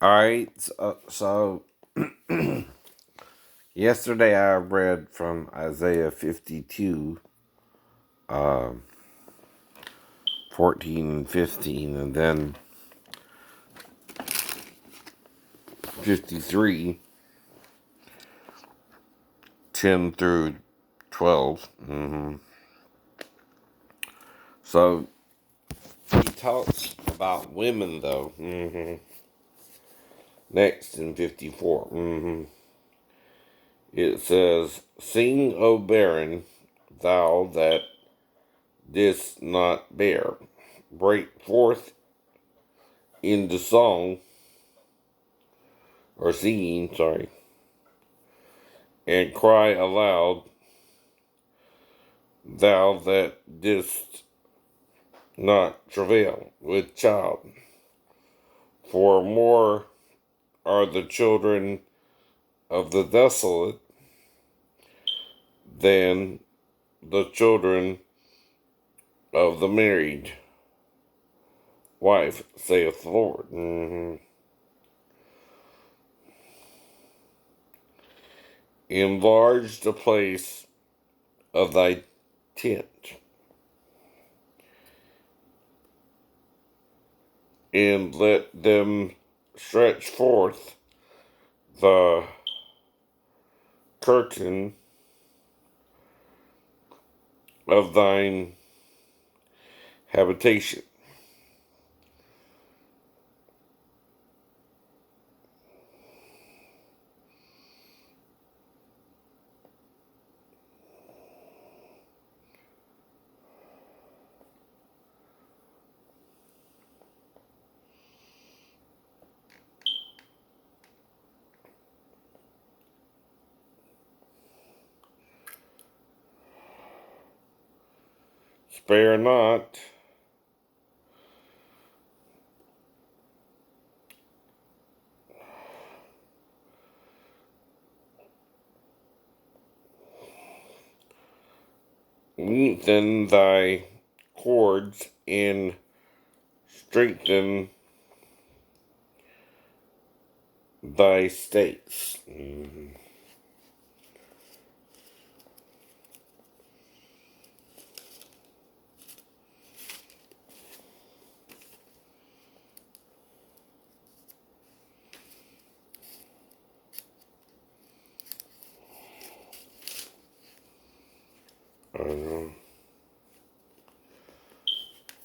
All right. So yesterday I read from Isaiah 52, uh, 14 and 15, and then 53, 10 through 12. So he talks about women, though. Next in 54. It says, "Sing, O barren, thou that didst not bear. Break forth into song, or singing, sorry, and cry aloud, thou that didst not travail with child. For more are the children of the desolate than the children of the married wife, saith the Lord." Enlarge the place of thy tent, and let them stretch forth the curtain of thine habitation. Spare not, lengthen thy cords, and strengthen thy stakes.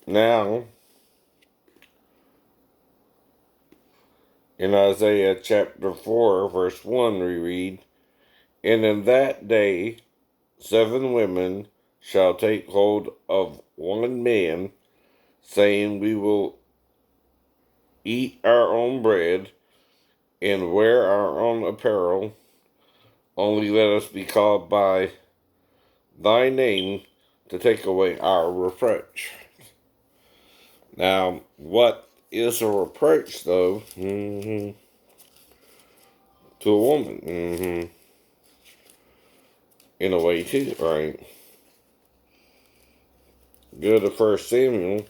Now, in Isaiah chapter 4, verse 1, we read, "And in that day 7 women shall take hold of one man, saying, We will eat our own bread, and wear our own apparel, only let us be called by thy name to take away our reproach." Now, what is a reproach, though, to a woman? In a way, too, right? Go to 1 Samuel.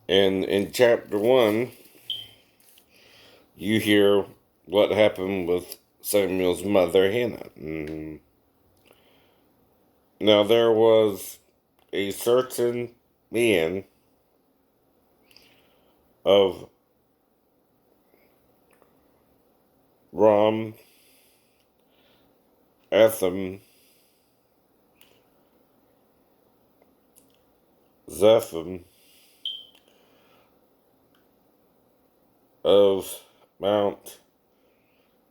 And in chapter 1, you hear what happened with Samuel's mother, Hannah. Now, there was a certain man of Ram Atham Zephim of Mount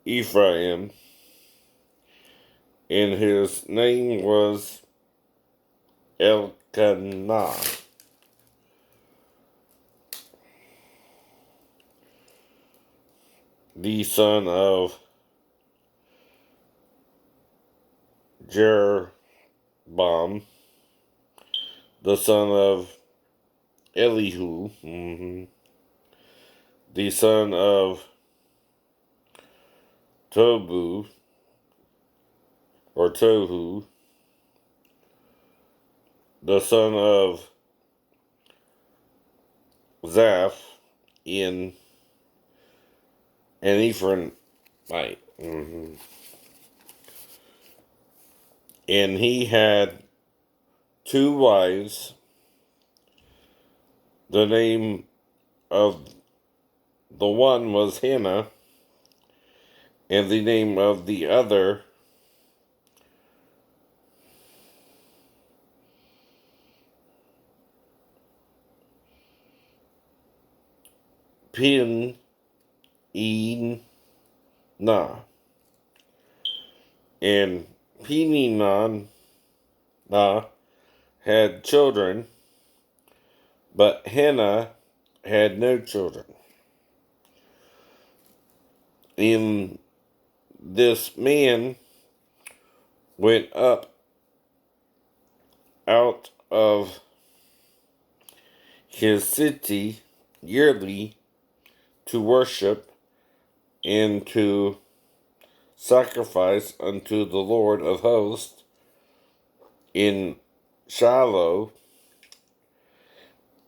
Ephraim, and his name was Elkanah, the son of Jeroboam, the son of Elihu, the son of Tohu, the son of Zaph, and Ephraimite. And he had 2 wives. The name of the one was Hannah, and the name of the other Peninnah. And Peninnah had children, but Hannah had no children. And this man went up out of his city yearly to worship and to sacrifice unto the Lord of hosts in Shiloh.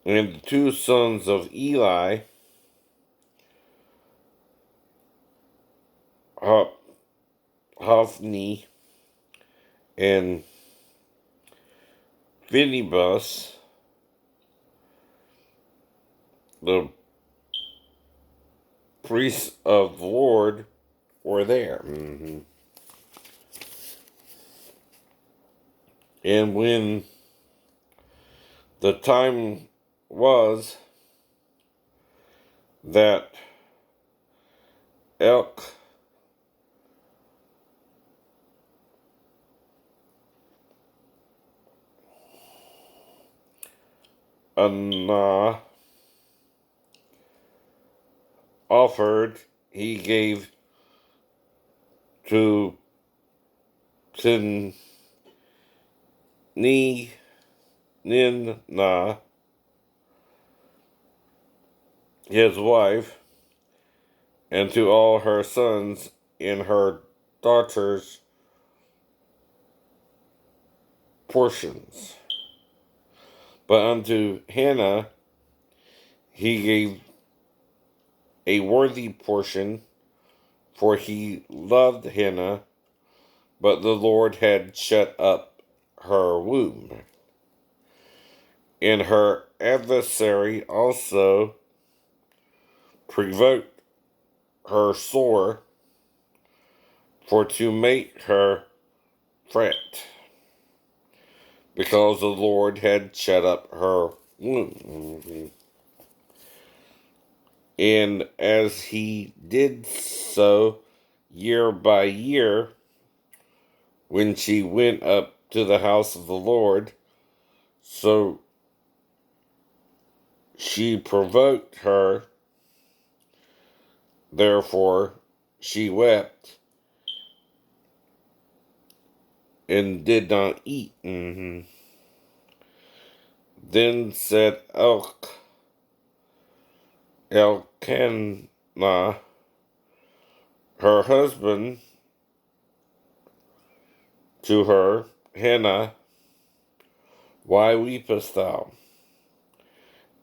And the 2 sons of Eli, Hophni and Phinehas, the priests of the Lord, were there. And when the time was that Elkanah offered, he gave to Peninnah, his wife, and to all her sons and her daughters portions. But unto Hannah he gave a worthy portion, for he loved Hannah, but the Lord had shut up her womb. And her adversary also provoked her sore, for to make her fret, because the Lord had shut up her womb. And as he did so year by year, when she went up to the house of the Lord, so she provoked her, therefore she wept and did not eat. Then said Elkanah, her husband, to her, Hannah, why weepest thou?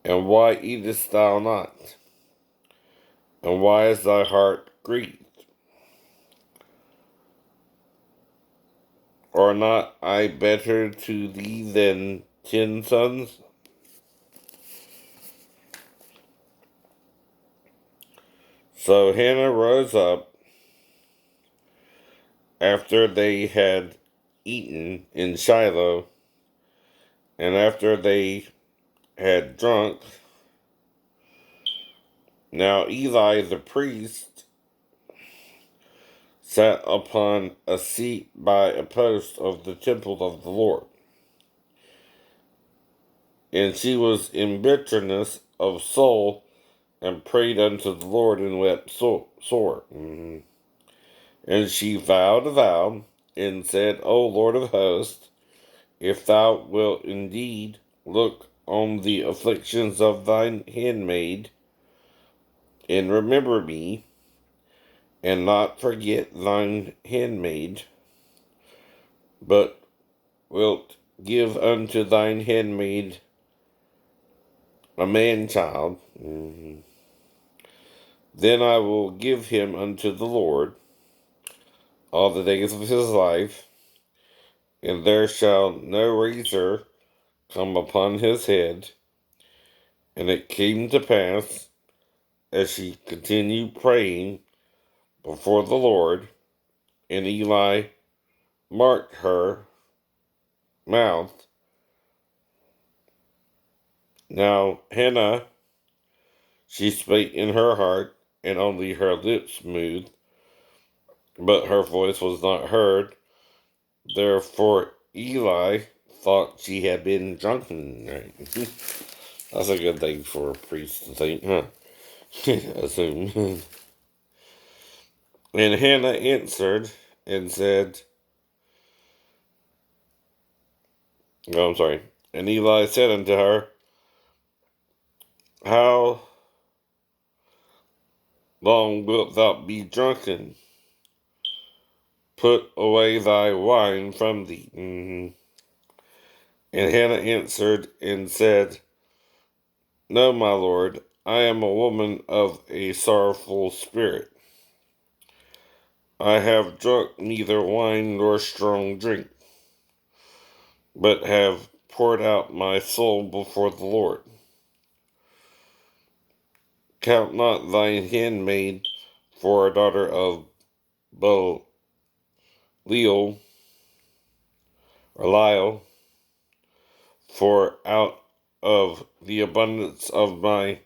And why eatest thou not? And why is thy heart grieved? Are not I better to thee than 10 sons? So Hannah rose up after they had eaten in Shiloh, and after they had drunk. Now Eli the priest sat upon a seat by a post of the temple of the Lord. And she was in bitterness of soul and prayed unto the Lord and wept sore. And she vowed a vow and said, O Lord of hosts, if thou wilt indeed look on the afflictions of thine handmaid, and remember me, and not forget thine handmaid, but wilt give unto thine handmaid a man child, then I will give him unto the Lord all the days of his life, and there shall no razor come upon his head. And it came to pass, as she continued praying before the Lord, and Eli marked her mouth. Now Hannah, she spake in her heart, and only her lips moved, but her voice was not heard. Therefore Eli thought she had been drunken. That's a good thing for a priest to think, huh? Assume. And Hannah answered and said, I'm sorry. And Eli said unto her, How long wilt thou be drunken? Put away thy wine from thee. And Hannah answered and said, No, my lord, I am a woman of a sorrowful spirit. I have drunk neither wine nor strong drink, but have poured out my soul before the Lord. Count not thine handmaid for a daughter of Belial, or Lyle, for out of the abundance of my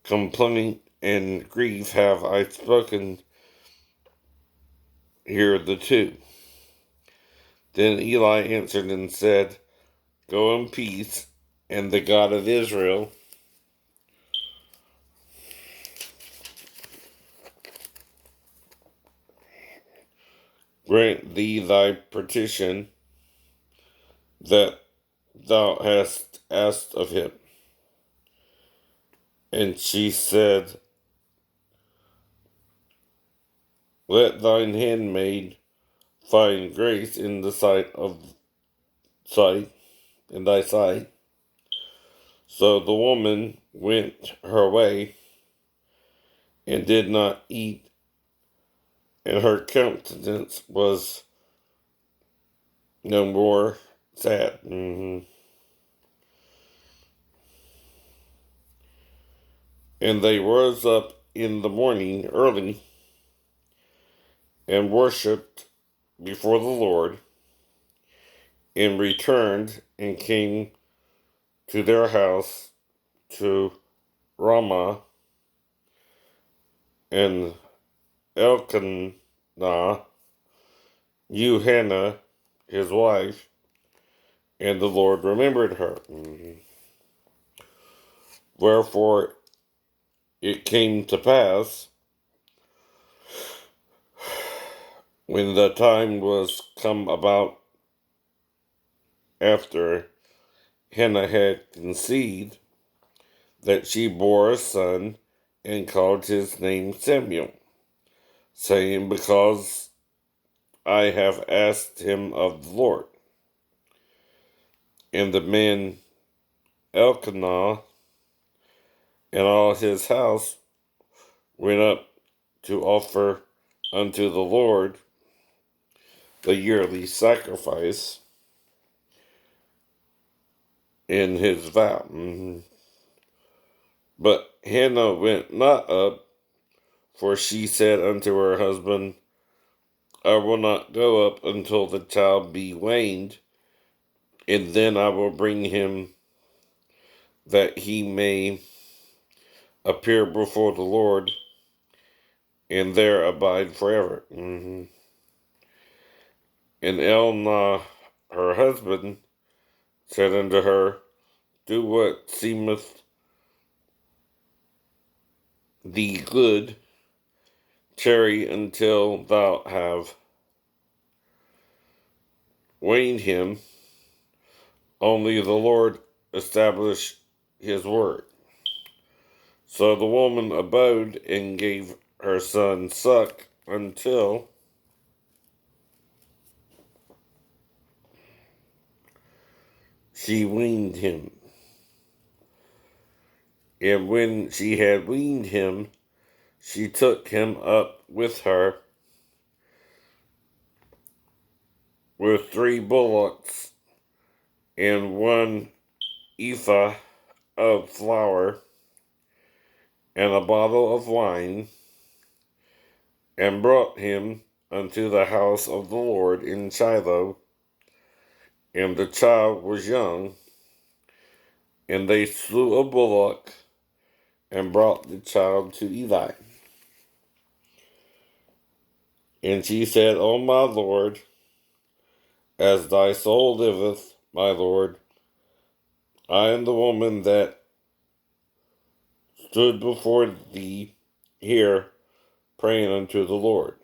complaint and grief have I spoken here the two. Then Eli answered and said, Go in peace, and the God of Israel grant thee thy petition that thou hast asked of him. And she said, Let thine handmaid find grace in the in thy sight. So the woman went her way and did not eat, and her countenance was no more sad. And they rose up in the morning early and worshipped before the Lord, and returned and came to their house to Ramah, and Elkanah knew Hannah, his wife, and the Lord remembered her. Wherefore it came to pass, when the time was come about after Hannah had conceived, that she bore a son, and called his name Samuel, saying, Because I have asked him of the Lord. And the man Elkanah and all his house went up to offer unto the Lord the yearly sacrifice in his vow. But Hannah went not up, for she said unto her husband, I will not go up until the child be weaned, and then I will bring him, that he may appear before the Lord, and there abide forever. And Elkanah, her husband, said unto her, Do what seemeth thee good, tarry until thou have weaned him. Only the Lord establish his word. So the woman abode and gave her son suck until she weaned him. And when she had weaned him, she took him up with her with 3 bullocks and 1 ephah of flour and a bottle of wine, and brought him unto the house of the Lord in Shiloh. And the child was young, and they slew a bullock and brought the child to Eli. And she said, O my Lord, as thy soul liveth, my Lord, I am the woman that stood before thee here praying unto the Lord.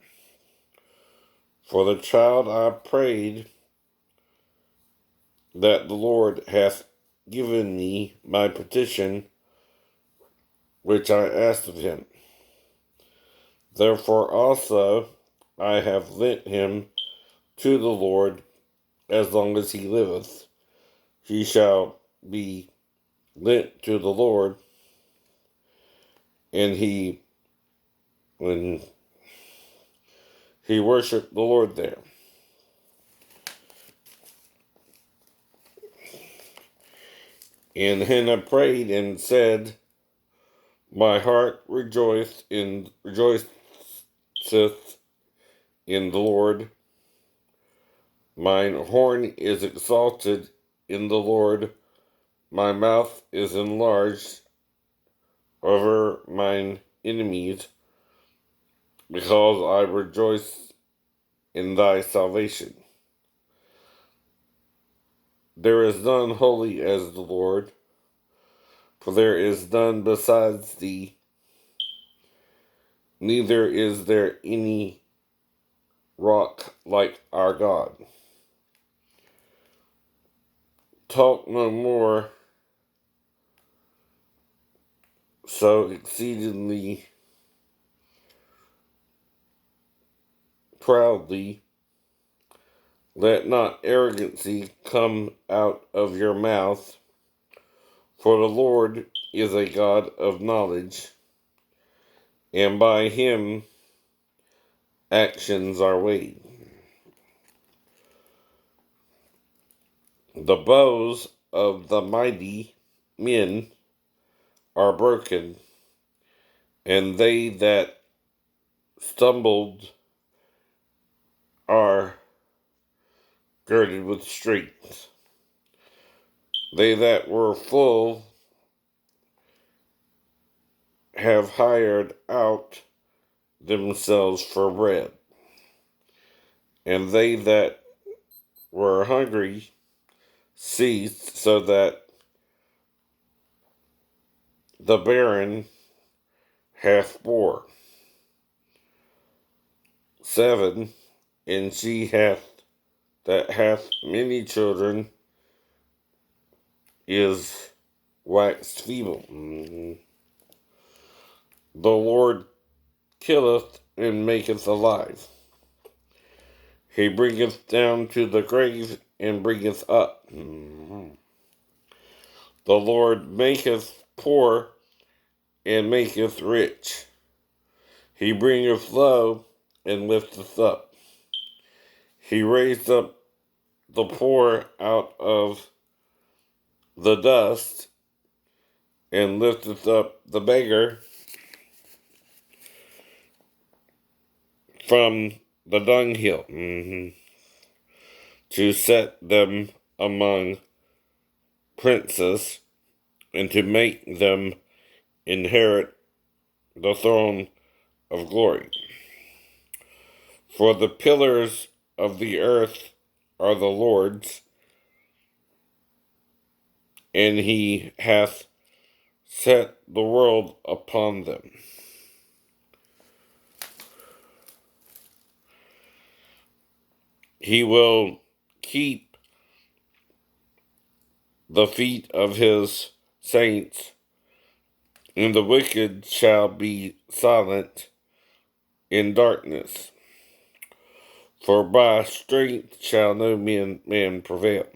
For the child I prayed that the Lord hath given me my petition which I asked of him. Therefore also I have lent him to the Lord as long as he liveth. He shall be lent to the Lord, and when he worshiped the Lord there. And Hannah prayed and said, My heart rejoiceth in the Lord. Mine horn is exalted in the Lord. My mouth is enlarged over mine enemies, because I rejoice in thy salvation. There is none holy as the Lord, for there is none besides thee, neither is there any rock like our God. Talk no more so exceedingly proudly. Let not arrogancy come out of your mouth, for the Lord is a God of knowledge, and by him actions are weighed. The bows of the mighty men are broken, and they that stumbled are girded with strength. They that were full have hired out themselves for bread, and they that were hungry ceased, so that the barren hath bore. 7, and she that hath many children is waxed feeble. The Lord killeth and maketh alive. He bringeth down to the grave and bringeth up. The Lord maketh poor and maketh rich. He bringeth low and lifteth up. He raised up the poor out of the dust and lifteth up the beggar from the dunghill, to set them among princes, and to make them inherit the throne of glory. For the pillars of the earth are the Lord's, and he hath set the world upon them. He will keep the feet of his saints, and the wicked shall be silent in darkness. For by strength shall no man prevail.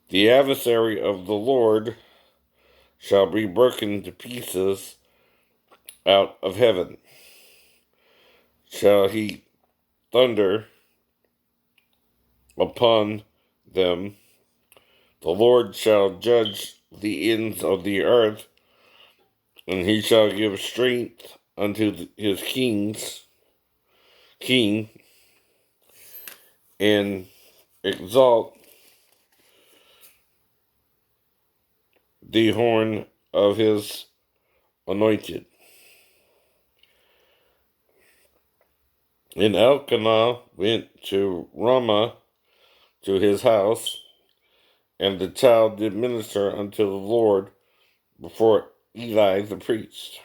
The adversary of the Lord shall be broken to pieces out of heaven. Shall he thunder upon them? The Lord shall judge the ends of the earth, and he shall give strength unto his king, and exalt the horn of his anointed. And Elkanah went to Ramah to his house, and the child did minister unto the Lord before Eli the priest.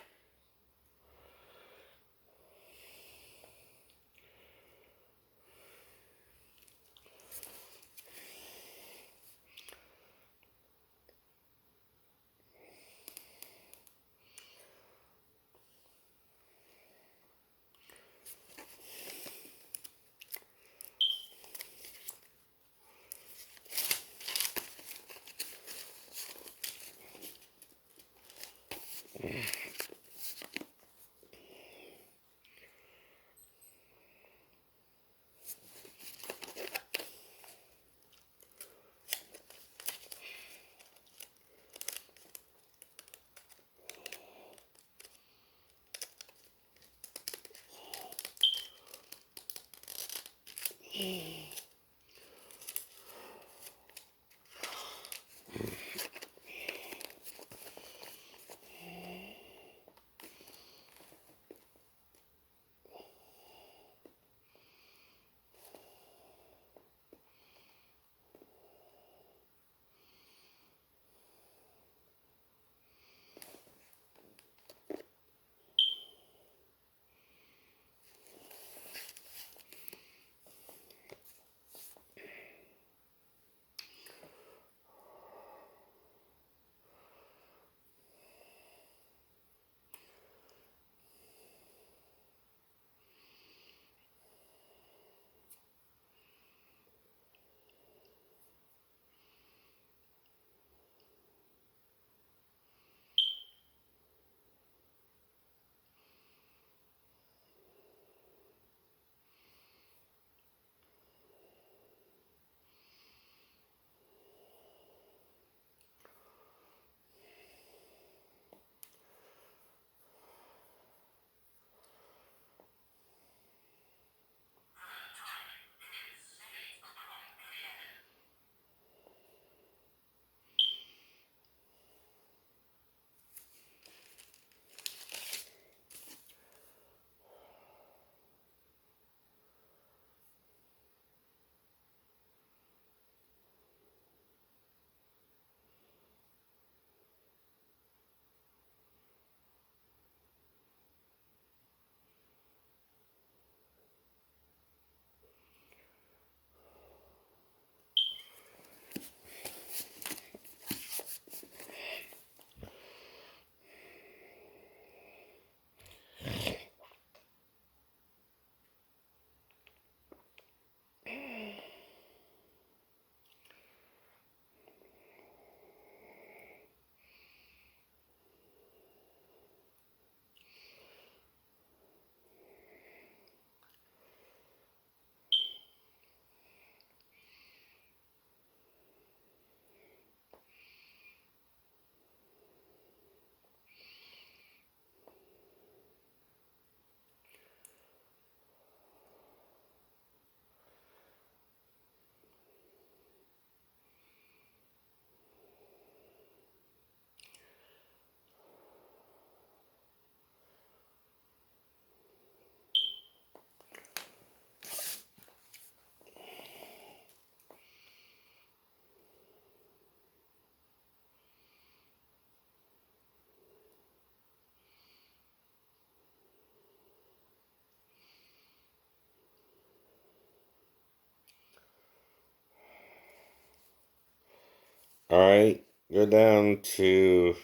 Alright, go down to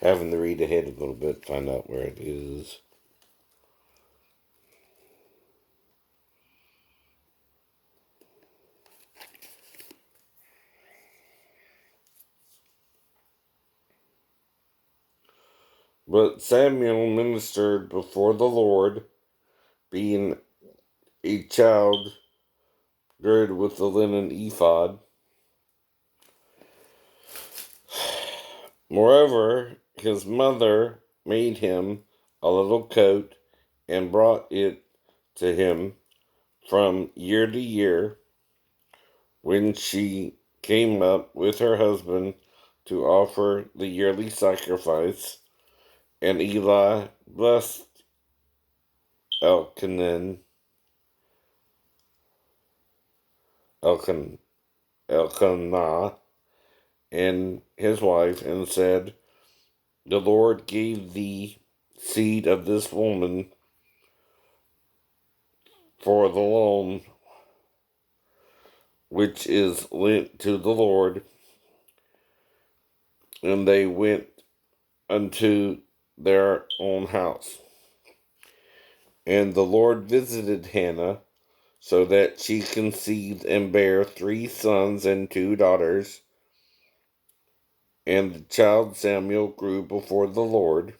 having to read ahead a little bit, find out where it is. But Samuel ministered before the Lord, being a child girded with the linen ephod. Moreover, his mother made him a little coat and brought it to him from year to year when she came up with her husband to offer the yearly sacrifice. And Eli blessed Elkanah and his wife, and said, "The Lord gave thee seed of this woman for the loan which is lent to the Lord." And they went unto their own house. And the Lord visited Hannah, so that she conceived and bare 3 sons and 2 daughters. And the child Samuel grew before the Lord.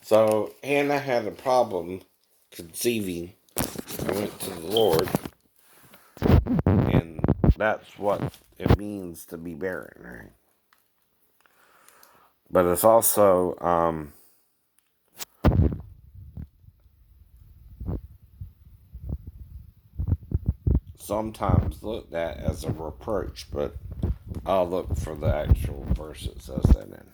So Hannah had a problem conceiving and went to the Lord, and that's what it means to be barren, right? But it's also sometimes looked at as a reproach, but I'll look for the actual verse that says that in.